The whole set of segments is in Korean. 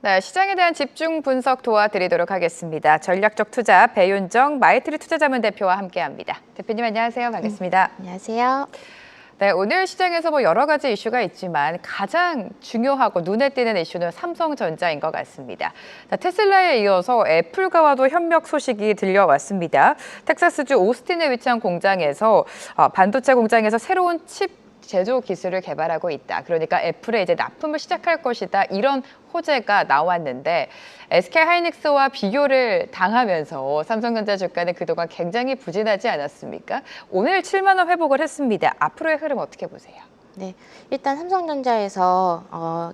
네, 시장에 대한 집중 분석 도와드리도록 하겠습니다. 전략적 투자 배윤정 마이트리 투자자문 대표와 함께합니다. 대표님 안녕하세요. 반갑습니다. 안녕하세요. 네, 오늘 시장에서 여러 가지 이슈가 있지만 가장 중요하고 눈에 띄는 이슈는 삼성전자인 것 같습니다. 자, 테슬라에 이어서 애플과도 협력 소식이 들려왔습니다. 텍사스주 오스틴에 위치한 공장에서 반도체 공장에서 새로운 칩 제조 기술을 개발하고 있다. 그러니까 애플에 이제 납품을 시작할 것이다. 이런 호재가 나왔는데 SK 하이닉스와 비교를 당하면서 삼성전자 주가는 그동안 굉장히 부진하지 않았습니까? 오늘 7만 원 회복을 했습니다. 앞으로의 흐름 어떻게 보세요? 네, 일단 삼성전자에서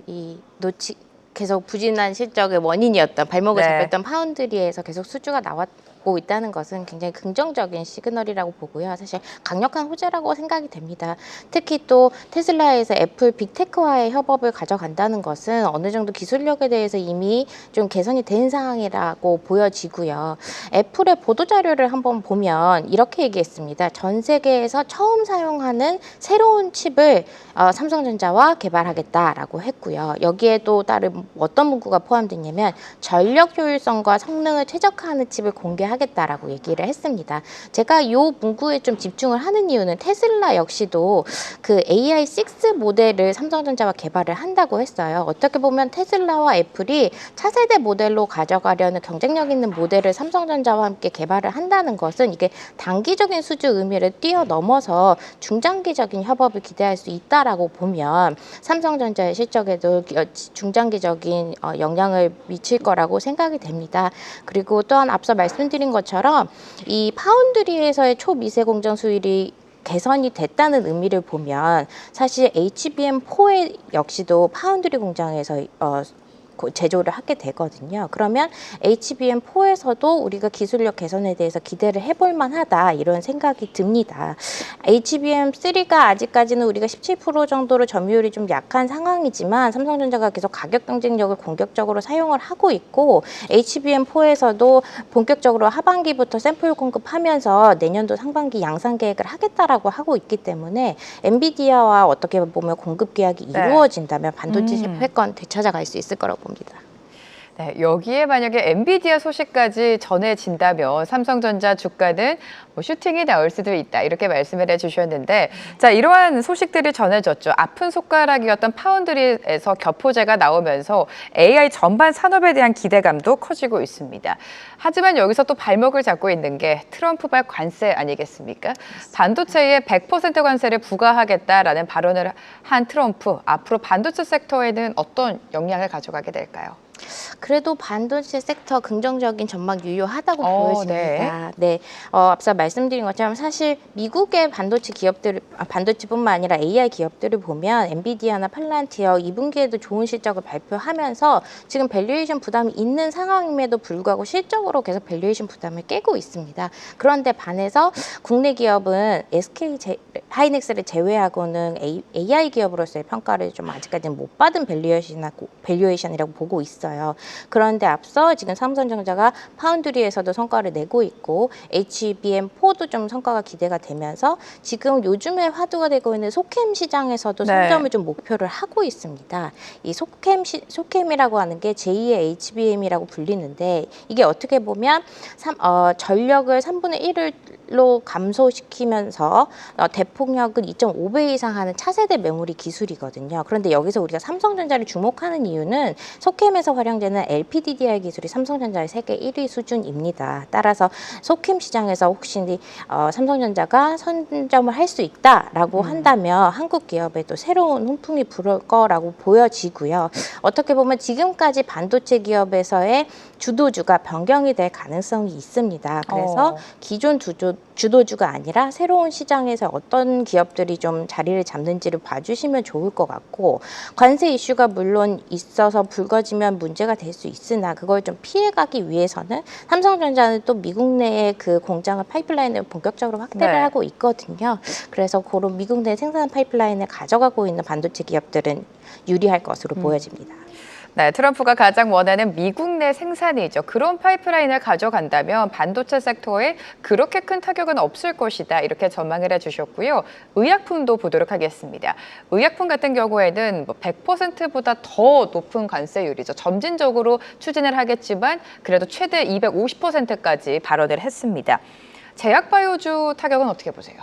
계속 부진한 실적의 원인이었던 발목을 잡혔던 파운드리에서 계속 수주가 나왔고 있다는 것은 굉장히 긍정적인 시그널이라고 보고요. 사실 강력한 호재라고 생각이 됩니다. 특히 또 테슬라에서 애플 빅테크와의 협업을 가져간다는 것은 어느 정도 기술력에 대해서 이미 좀 개선이 된 상황이라고 보여지고요. 애플의 보도자료를 한번 보면 이렇게 얘기했습니다. 전 세계에서 처음 사용하는 새로운 칩을 삼성전자와 개발하겠다라고 했고요. 여기에도 다른 어떤 문구가 포함됐냐면 전력 효율성과 성능을 최적화하는 칩을 공개하겠다라고 얘기를 했습니다. 제가 이 문구에 좀 집중을 하는 이유는 테슬라 역시도 그 AI6 모델을 삼성전자와 개발을 한다고 했어요. 어떻게 보면 테슬라와 애플이 차세대 모델로 가져가려는 경쟁력 있는 모델을 삼성전자와 함께 개발을 한다는 것은 이게 단기적인 수주 의미를 뛰어넘어서 중장기적인 협업을 기대할 수 있다라고 보면 삼성전자의 실적에도 중장기적인 영향을 미칠 거라고 생각이 됩니다. 그리고 또한 앞서 말씀드린 것처럼 이 파운드리에서의 초미세 공정 수율이 개선이 됐다는 의미를 보면 사실 HBM4 역시도 파운드리 공장에서 제조를 하게 되거든요. 그러면 HBM4에서도 우리가 기술력 개선에 대해서 기대를 해볼 만하다 이런 생각이 듭니다. HBM3가 아직까지는 우리가 17% 정도로 점유율이 좀 약한 상황이지만 삼성전자가 계속 가격 경쟁력을 공격적으로 사용을 하고 있고 HBM4에서도 본격적으로 하반기부터 샘플 공급하면서 내년도 상반기 양산 계획을 하겠다라고 하고 있기 때문에 엔비디아와 어떻게 보면 공급 계약이 이루어진다면 반도체 패권 되찾아갈 수 있을 거라고 봅니다. 네, 여기에 만약에 엔비디아 소식까지 전해진다면 삼성전자 주가는 슈팅이 나올 수도 있다 이렇게 말씀을 해주셨는데 자 이러한 소식들이 전해졌죠. 아픈 손가락이었던 파운드리에서 격포제가 나오면서 AI 전반 산업에 대한 기대감도 커지고 있습니다. 하지만 여기서 또 발목을 잡고 있는 게 트럼프발 관세 아니겠습니까? 반도체에 100% 관세를 부과하겠다라는 발언을 한 트럼프 앞으로 반도체 섹터에는 어떤 영향을 가져가게 될까요? 그래도 반도체 섹터 긍정적인 전망 유효하다고 보여집니다. 네. 앞서 말씀드린 것처럼 사실 미국의 반도체 기업들, 반도체뿐만 아니라 AI 기업들을 보면 엔비디아나 팔란티어 2분기에도 좋은 실적을 발표하면서 지금 밸류에이션 부담이 있는 상황임에도 불구하고 실적으로 계속 밸류에이션 부담을 깨고 있습니다. 그런데 반해서 국내 기업은 SK 하이닉스를 제외하고는 AI 기업으로서의 평가를 좀 아직까지는 못 받은 밸류에이션이라고 보고 있어요. 그런데 앞서 지금 삼성전자가 파운드리에서도 성과를 내고 있고 HBM4도 좀 성과가 기대가 되면서 지금 요즘에 화두가 되고 있는 소캠 시장에서도 선점을 좀 목표를 하고 있습니다. 이 소캠이라고 하는 게 제2의 HBM이라고 불리는데 이게 어떻게 보면 전력을 3분의 1로 감소시키면서 대폭력을 2.5배 이상 하는 차세대 메모리 기술이거든요. 그런데 여기서 우리가 삼성전자를 주목하는 이유는 소캠에서 활용되는 LPDDR 기술이 삼성전자의 세계 1위 수준입니다. 따라서 소캠 시장에서 혹시 삼성전자가 선점을 할 수 있다라고 한다면 한국 기업에도 새로운 훈풍이 불을 거라고 보여지고요. 어떻게 보면 지금까지 반도체 기업에서의 주도주가 변경이 될 가능성이 있습니다. 그래서 기존 주도주가 아니라 새로운 시장에서 어떤 기업들이 좀 자리를 잡는지를 봐주시면 좋을 것 같고 관세 이슈가 물론 있어서 불거지면 문제가 될 수 있으나 그걸 좀 피해가기 위해서는 삼성전자는 또 미국 내에 그 공장을 파이프라인을 본격적으로 확대를 하고 있거든요. 그래서 그런 미국 내 생산 파이프라인을 가져가고 있는 반도체 기업들은 유리할 것으로 보여집니다. 네, 트럼프가 가장 원하는 미국 내 생산이죠. 그런 파이프라인을 가져간다면 반도체 섹터에 그렇게 큰 타격은 없을 것이다. 이렇게 전망을 해주셨고요. 의약품도 보도록 하겠습니다. 의약품 같은 경우에는 100%보다 더 높은 관세율이죠. 점진적으로 추진을 하겠지만 그래도 최대 250%까지 발언을 했습니다. 제약바이오주 타격은 어떻게 보세요?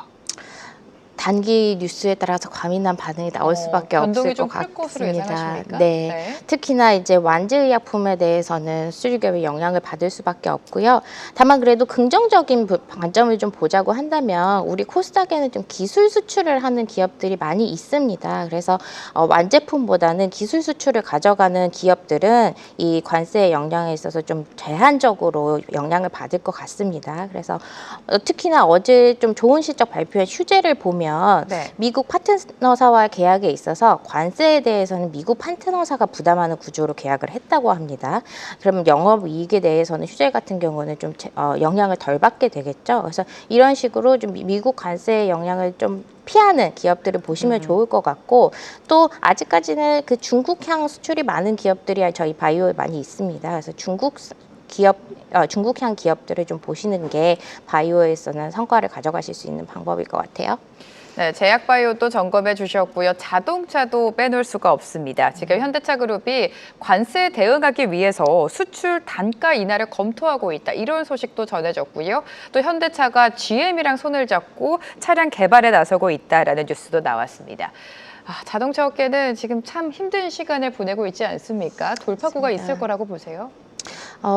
단기 뉴스에 따라서 과민한 반응이 나올 수밖에 없을 것 같습니다. 네. 특히나 이제 완제의약품에 대해서는 수출 기업이 영향을 받을 수밖에 없고요. 다만 그래도 긍정적인 관점을 좀 보자고 한다면 우리 코스닥에는 좀 기술 수출을 하는 기업들이 많이 있습니다. 그래서 완제품보다는 기술 수출을 가져가는 기업들은 이 관세의 영향에 있어서 좀 제한적으로 영향을 받을 것 같습니다. 그래서 특히나 어제 좀 좋은 실적 발표한 휴재를 보면 네. 미국 파트너사와의 계약에 있어서 관세에 대해서는 미국 파트너사가 부담하는 구조로 계약을 했다고 합니다. 그러면 영업이익에 대해서는 휴재 같은 경우는 좀 영향을 덜 받게 되겠죠. 그래서 이런 식으로 좀 미국 관세의 영향을 좀 피하는 기업들을 보시면 좋을 것 같고, 또 아직까지는 그 중국향 수출이 많은 기업들이 저희 바이오에 많이 있습니다. 그래서 중국향 기업들을 좀 보시는 게 바이오에서는 성과를 가져가실 수 있는 방법일 것 같아요. 네, 제약바이오도 점검해 주셨고요. 자동차도 빼놓을 수가 없습니다. 지금 현대차그룹이 관세에 대응하기 위해서 수출 단가 인하를 검토하고 있다. 이런 소식도 전해졌고요. 또 현대차가 GM이랑 손을 잡고 차량 개발에 나서고 있다라는 뉴스도 나왔습니다. 자동차 업계는 지금 참 힘든 시간을 보내고 있지 않습니까? 돌파구가 있을 거라고 보세요?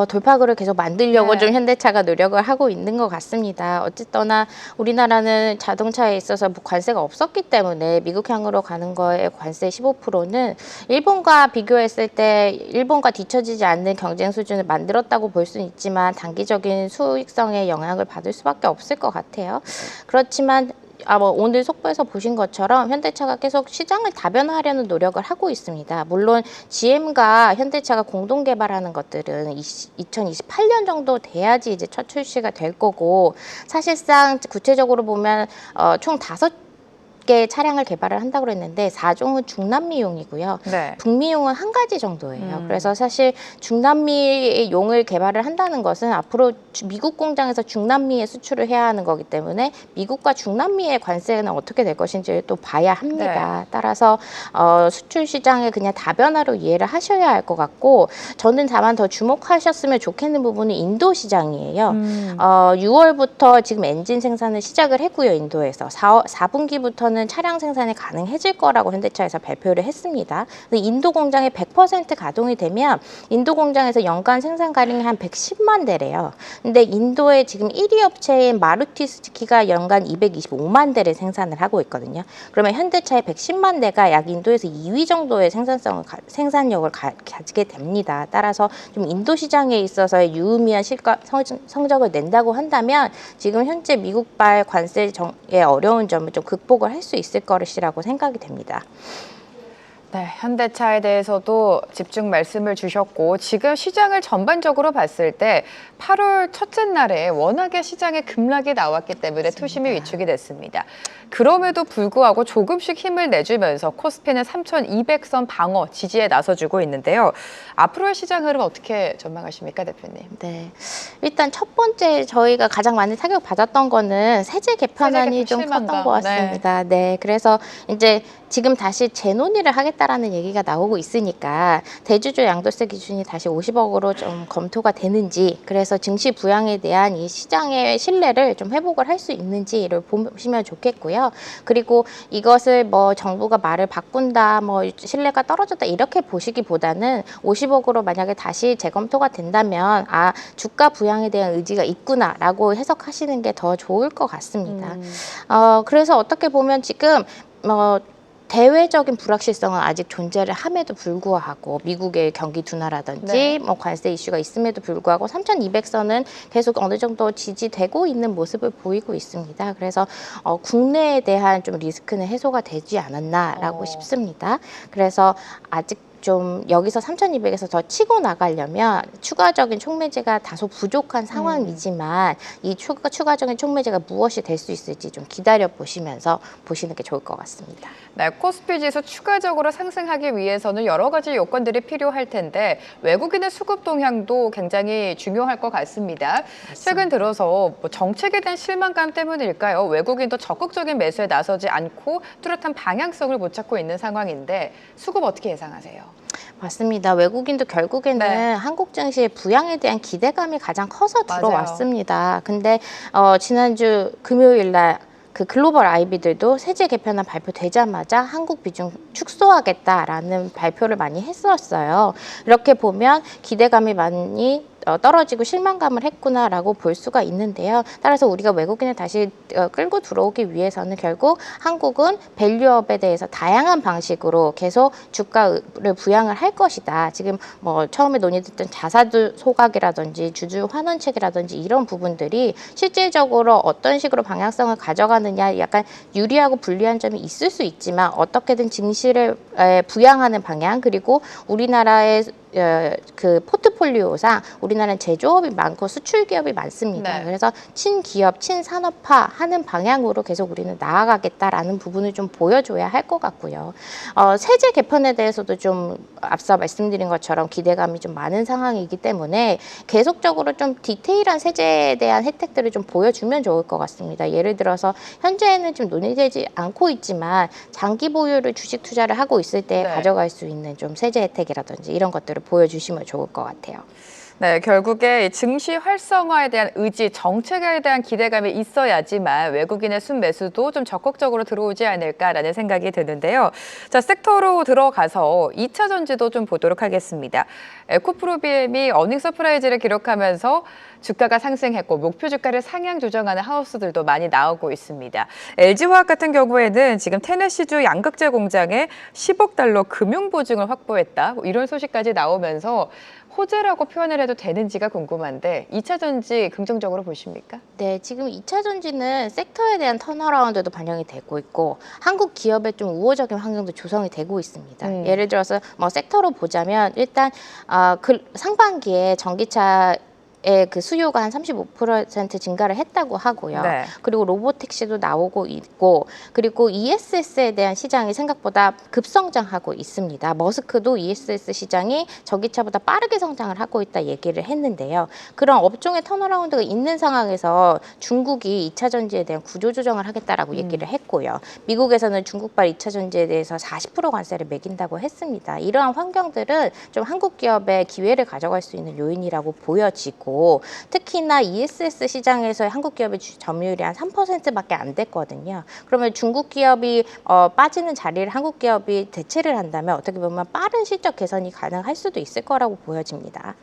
돌파구를 계속 만들려고 네. 좀 현대차가 노력을 하고 있는 것 같습니다. 어쨌거나 우리나라는 자동차에 있어서 관세가 없었기 때문에 미국향으로 가는 거에 관세 15%는 일본과 비교했을 때 일본과 뒤처지지 않는 경쟁 수준을 만들었다고 볼 수는 있지만 단기적인 수익성에 영향을 받을 수밖에 없을 것 같아요. 그렇지만 오늘 속보에서 보신 것처럼 현대차가 계속 시장을 다변화하려는 노력을 하고 있습니다. 물론 GM과 현대차가 공동 개발하는 것들은 2028년 정도 돼야지 이제 첫 출시가 될 거고, 사실상 구체적으로 보면 총 5개 차량을 개발을 한다고 그랬는데 4종은 중남미용이고요. 네. 북미용은 한 가지 정도예요. 그래서 사실 중남미의 용을 개발을 한다는 것은 앞으로 미국 공장에서 중남미에 수출을 해야 하는 거기 때문에 미국과 중남미의 관세는 어떻게 될 것인지 또 봐야 합니다. 네. 따라서 수출 시장에 그냥 다변화로 이해를 하셔야 할 것 같고, 저는 다만 더 주목하셨으면 좋겠는 부분은 인도 시장이에요. 6월부터 지금 엔진 생산을 시작을 했고요. 인도에서 4분기부터는 차량 생산이 가능해질 거라고 현대차에서 발표를 했습니다. 인도 공장이 100% 가동이 되면 인도 공장에서 연간 생산 가능이 한 110만 대래요. 근데 인도의 지금 1위 업체인 마루티 수즈키가 연간 225만 대를 생산을 하고 있거든요. 그러면 현대차의 110만 대가 약 인도에서 2위 정도의 생산력을 가지게 됩니다. 따라서 좀 인도 시장에 있어서의 유의미한 성적을 낸다고 한다면 지금 현재 미국발 관세의 어려운 점을 좀 극복을 할 수 있을 것이라고 생각이 됩니다. 네, 현대차에 대해서도 집중 말씀을 주셨고, 지금 시장을 전반적으로 봤을 때 8월 첫째 날에 워낙에 시장에 급락이 나왔기 때문에 투심이 위축이 됐습니다. 그럼에도 불구하고 조금씩 힘을 내주면서 코스피는 3,200선 방어 지지에 나서주고 있는데요. 앞으로의 시장 흐름 어떻게 전망하십니까, 대표님? 네, 일단 첫 번째 저희가 가장 많이 타격 받았던 거는 세제 개편안이 좀 컸던 것 같습니다. 네, 그래서 이제 지금 다시 재논의를 하겠다라는 얘기가 나오고 있으니까 대주주 양도세 기준이 다시 50억으로 좀 검토가 되는지, 그래서 증시 부양에 대한 이 시장의 신뢰를 좀 회복을 할 수 있는지를 보시면 좋겠고요. 그리고 이것을 뭐 정부가 말을 바꾼다, 뭐 신뢰가 떨어졌다 이렇게 보시기보다는 50억으로 만약에 다시 재검토가 된다면 주가 부양에 대한 의지가 있구나라고 해석하시는 게 더 좋을 것 같습니다. 그래서 어떻게 보면 지금 대외적인 불확실성은 아직 존재를 함에도 불구하고 미국의 경기 둔화라든지 뭐 관세 이슈가 있음에도 불구하고 3,200선은 계속 어느 정도 지지되고 있는 모습을 보이고 있습니다. 그래서 국내에 대한 좀 리스크는 해소가 되지 않았나라고 싶습니다. 그래서 아직 좀 여기서 3,200에서 더 치고 나가려면 추가적인 촉매제가 다소 부족한 상황이지만 이 추가적인 촉매제가 무엇이 될 수 있을지 좀 기다려 보시면서 보시는 게 좋을 것 같습니다. 네, 코스피 지수 추가적으로 상승하기 위해서는 여러 가지 요건들이 필요할 텐데 외국인의 수급 동향도 굉장히 중요할 것 같습니다. 최근 들어서 뭐 정책에 대한 실망감 때문일까요? 외국인도 적극적인 매수에 나서지 않고 뚜렷한 방향성을 못 찾고 있는 상황인데 수급 어떻게 예상하세요? 맞습니다. 외국인도 결국에는 네. 한국 증시의 부양에 대한 기대감이 가장 커서 맞아요. 들어왔습니다. 근데 지난주 금요일 날 그 글로벌 IB들도 세제 개편안 발표되자마자 한국 비중 축소하겠다라는 발표를 많이 했었어요. 이렇게 보면 기대감이 많이 떨어지고 실망감을 했구나라고 볼 수가 있는데요. 따라서 우리가 외국인을 다시 끌고 들어오기 위해서는 결국 한국은 밸류업에 대해서 다양한 방식으로 계속 주가를 부양을 할 것이다. 지금 뭐 처음에 논의됐던 자사주 소각이라든지 주주 환원책이라든지 이런 부분들이 실질적으로 어떤 식으로 방향성을 가져가느냐 약간 유리하고 불리한 점이 있을 수 있지만 어떻게든 증시를 부양하는 방향 그리고 우리나라의 그 포트폴리오상 우리나라는 제조업이 많고 수출 기업이 많습니다. 네. 그래서 친기업, 친산업화 하는 방향으로 계속 우리는 나아가겠다라는 부분을 좀 보여줘야 할 것 같고요. 세제 개편에 대해서도 좀 앞서 말씀드린 것처럼 기대감이 좀 많은 상황이기 때문에 계속적으로 좀 디테일한 세제에 대한 혜택들을 좀 보여주면 좋을 것 같습니다. 예를 들어서 현재는 좀 논의되지 않고 있지만 장기 보유를 주식 투자를 하고 있을 때 네. 가져갈 수 있는 좀 세제 혜택이라든지 이런 것들을 보여주시면 좋을 것 같아요. 네, 결국에 증시 활성화에 대한 의지, 정책에 대한 기대감이 있어야지만 외국인의 순매수도 좀 적극적으로 들어오지 않을까라는 생각이 드는데요. 자, 섹터로 들어가서 2차 전지도 좀 보도록 하겠습니다. 에코프로비엠이 어닝 서프라이즈를 기록하면서 주가가 상승했고 목표 주가를 상향 조정하는 하우스들도 많이 나오고 있습니다. LG화학 같은 경우에는 지금 테네시주 양극재 공장에 10억 달러 금융 보증을 확보했다. 뭐 이런 소식까지 나오면서 호재라고 표현을 해도 되는지가 궁금한데 2차 전지 긍정적으로 보십니까? 네, 지금 2차 전지는 섹터에 대한 턴어라운드도 반영이 되고 있고 한국 기업의 좀 우호적인 환경도 조성이 되고 있습니다. 예를 들어서 뭐 섹터로 보자면 일단 상반기에 전기차 그 수요가 한 35% 증가를 했다고 하고요. 네. 그리고 로보택시도 나오고 있고 그리고 ESS에 대한 시장이 생각보다 급성장하고 있습니다. 머스크도 ESS 시장이 전기차보다 빠르게 성장을 하고 있다 얘기를 했는데요. 그런 업종의 턴어라운드가 있는 상황에서 중국이 2차 전지에 대한 구조조정을 하겠다라고 얘기를 했고요. 미국에서는 중국발 2차 전지에 대해서 40% 관세를 매긴다고 했습니다. 이러한 환경들은 좀 한국 기업의 기회를 가져갈 수 있는 요인이라고 보여지고 특히나 ESS 시장에서의 한국 기업의 점유율이 한 3%밖에 안 됐거든요. 그러면 중국 기업이 빠지는 자리를 한국 기업이 대체를 한다면 어떻게 보면 빠른 실적 개선이 가능할 수도 있을 거라고 보여집니다.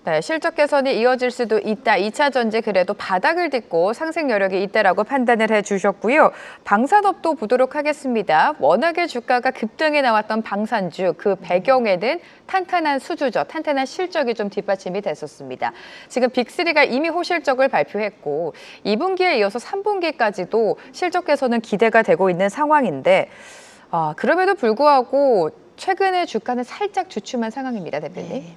네, 실적 개선이 이어질 수도 있다. 2차 전지 그래도 바닥을 딛고 상승 여력이 있다라고 판단을 해주셨고요. 방산업도 보도록 하겠습니다. 워낙에 주가가 급등해 나왔던 방산주 그 배경에는 탄탄한 수주죠. 탄탄한 실적이 좀 뒷받침이 됐었습니다. 지금 빅3가 이미 호실적을 발표했고 2분기에 이어서 3분기까지도 실적 개선은 기대가 되고 있는 상황인데 그럼에도 불구하고 최근에 주가는 살짝 주춤한 상황입니다, 대표님. 네.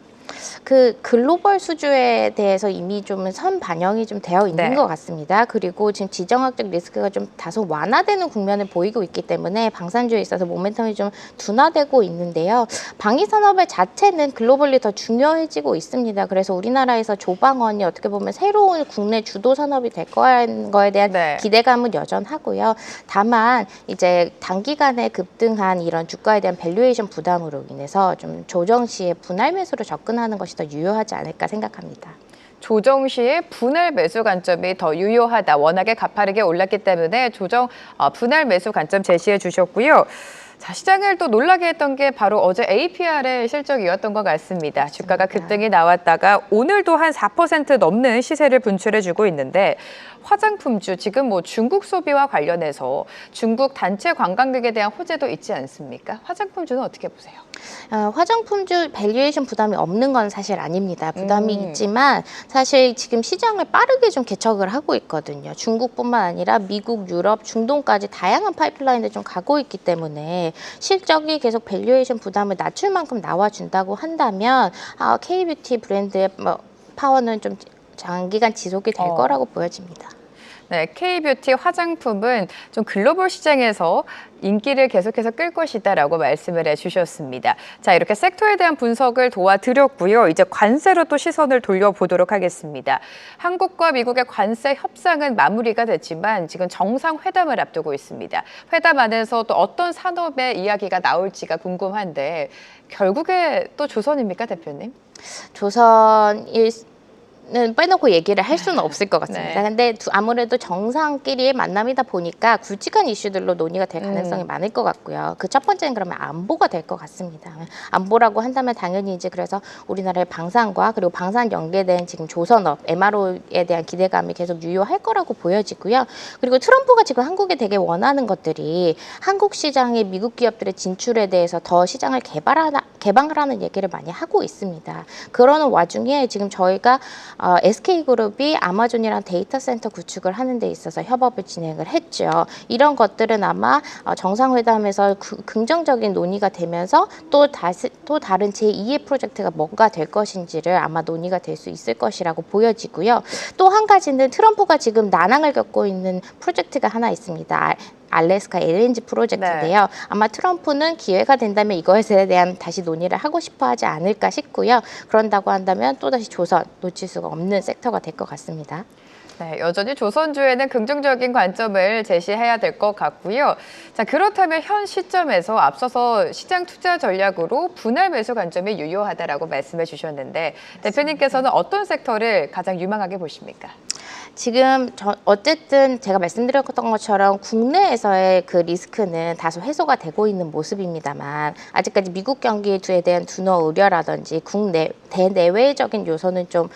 그 글로벌 수주에 대해서 이미 좀 선 반영이 좀 되어 있는 네. 것 같습니다. 그리고 지금 지정학적 리스크가 좀 다소 완화되는 국면을 보이고 있기 때문에 방산주에 있어서 모멘텀이 좀 둔화되고 있는데요. 방위산업의 자체는 글로벌리 더 중요해지고 있습니다. 그래서 우리나라에서 조방원이 어떻게 보면 새로운 국내 주도 산업이 될 거에 대한 네. 기대감은 여전하고요. 다만 이제 단기간에 급등한 이런 주가에 대한 밸류에이션 부담으로 인해서 좀 조정 시에 분할 매수로 접근하는 것이 더 유효하지 않을까 생각합니다. 조정 시에 분할 매수 관점이 더 유효하다. 워낙에 가파르게 올랐기 때문에 분할 매수 관점 제시해 주셨고요. 자, 시장을 또 놀라게 했던 게 바로 어제 APR의 실적이었던 것 같습니다. 맞습니다. 주가가 급등이 나왔다가 오늘도 한 4% 넘는 시세를 분출해주고 있는데 화장품주 지금 뭐 중국 소비와 관련해서 중국 단체 관광객에 대한 호재도 있지 않습니까? 화장품주는 어떻게 보세요? 화장품주 밸류에이션 부담이 없는 건 사실 아닙니다. 부담이 있지만 사실 지금 시장을 빠르게 좀 개척을 하고 있거든요. 중국뿐만 아니라 미국, 유럽, 중동까지 다양한 파이프라인을 좀 가고 있기 때문에 있는데 실적이 계속 밸류에이션 부담을 낮출 만큼 나와준다고 한다면 K뷰티 브랜드의 파워는 좀 장기간 지속이 될 거라고 보여집니다. 네, K뷰티 화장품은 좀 글로벌 시장에서 인기를 계속해서 끌 것이다라고 말씀을 해주셨습니다. 자, 이렇게 섹터에 대한 분석을 도와드렸고요. 이제 관세로 또 시선을 돌려보도록 하겠습니다. 한국과 미국의 관세 협상은 마무리가 됐지만 지금 정상회담을 앞두고 있습니다. 회담 안에서 또 어떤 산업의 이야기가 나올지가 궁금한데 결국에 또 조선입니까, 대표님? 는 빼놓고 얘기를 할 수는 없을 것 같습니다. 근데 아무래도 정상끼리의 만남이다 보니까 굵직한 이슈들로 논의가 될 가능성이 많을 것 같고요. 그 첫 번째는 그러면 안보가 될 것 같습니다. 안보라고 한다면 당연히 이제 그래서 우리나라의 방산과 그리고 방산 연계된 지금 조선업, MRO에 대한 기대감이 계속 유효할 거라고 보여지고요. 그리고 트럼프가 지금 한국에 되게 원하는 것들이 한국 시장의 미국 기업들의 진출에 대해서 더 시장을 개방하라는 얘기를 많이 하고 있습니다. 그러는 와중에 지금 저희가 SK그룹이 아마존이랑 데이터 센터 구축을 하는 데 있어서 협업을 진행을 했죠. 이런 것들은 아마 정상회담에서 긍정적인 논의가 되면서 또 다른 제2의 프로젝트가 뭔가 될 것인지를 아마 논의가 될 수 있을 것이라고 보여지고요. 또 한 가지는 트럼프가 지금 난항을 겪고 있는 프로젝트가 하나 있습니다. 알래스카 LNG 프로젝트인데요. 아마 트럼프는 기회가 된다면 이것에 대한 다시 논의를 하고 싶어 하지 않을까 싶고요. 그런다고 한다면 또다시 조선 놓칠 수가 없는 섹터가 될 것 같습니다. 네, 여전히 조선주에는 긍정적인 관점을 제시해야 될 것 같고요. 자, 그렇다면 현 시점에서 앞서서 시장 투자 전략으로 분할 매수 관점이 유효하다라고 말씀해 주셨는데 대표님께서는 어떤 섹터를 가장 유망하게 보십니까? 지금 어쨌든 제가 말씀드렸던 것처럼 국내에서의 그 리스크는 다소 해소가 되고 있는 모습입니다만 아직까지 미국 경기에 대한 둔화 우려라든지 대내외적인 요소는 좀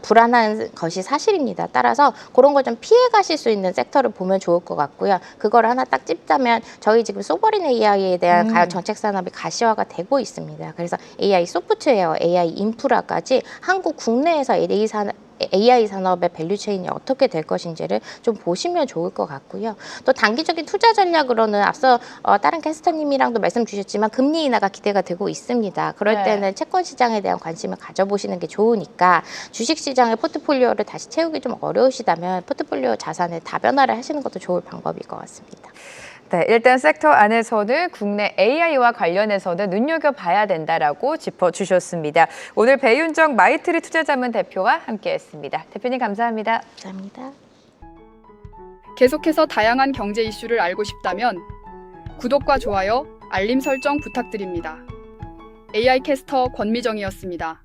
불안한 것이 사실입니다. 따라서 그런 걸 좀 피해 가실 수 있는 섹터를 보면 좋을 것 같고요. 그걸 하나 딱 찝자면 저희 지금 소버린 AI에 대한 정책 산업이 가시화가 되고 있습니다. 그래서 AI 소프트웨어, AI 인프라까지 한국 국내에서 AI 산업의 밸류체인이 어떻게 될 것인지를 좀 보시면 좋을 것 같고요. 또 단기적인 투자 전략으로는 앞서 다른 캐스터님이랑도 말씀 주셨지만 금리 인하가 기대가 되고 있습니다. 그럴 때는 채권 시장에 대한 관심을 가져보시는 게 좋으니까 주식 시장의 포트폴리오를 다시 채우기 좀 어려우시다면 포트폴리오 자산을 다변화를 하시는 것도 좋을 방법일 것 같습니다. 네, 일단 섹터 안에서는 국내 AI와 관련해서는 눈여겨봐야 된다라고 짚어주셨습니다. 오늘 배윤정 마이트리 투자자문 대표와 함께했습니다. 대표님 감사합니다. 감사합니다. 계속해서 다양한 경제 이슈를 알고 싶다면 구독과 좋아요, 알림 설정 부탁드립니다. AI 캐스터 권미정이었습니다.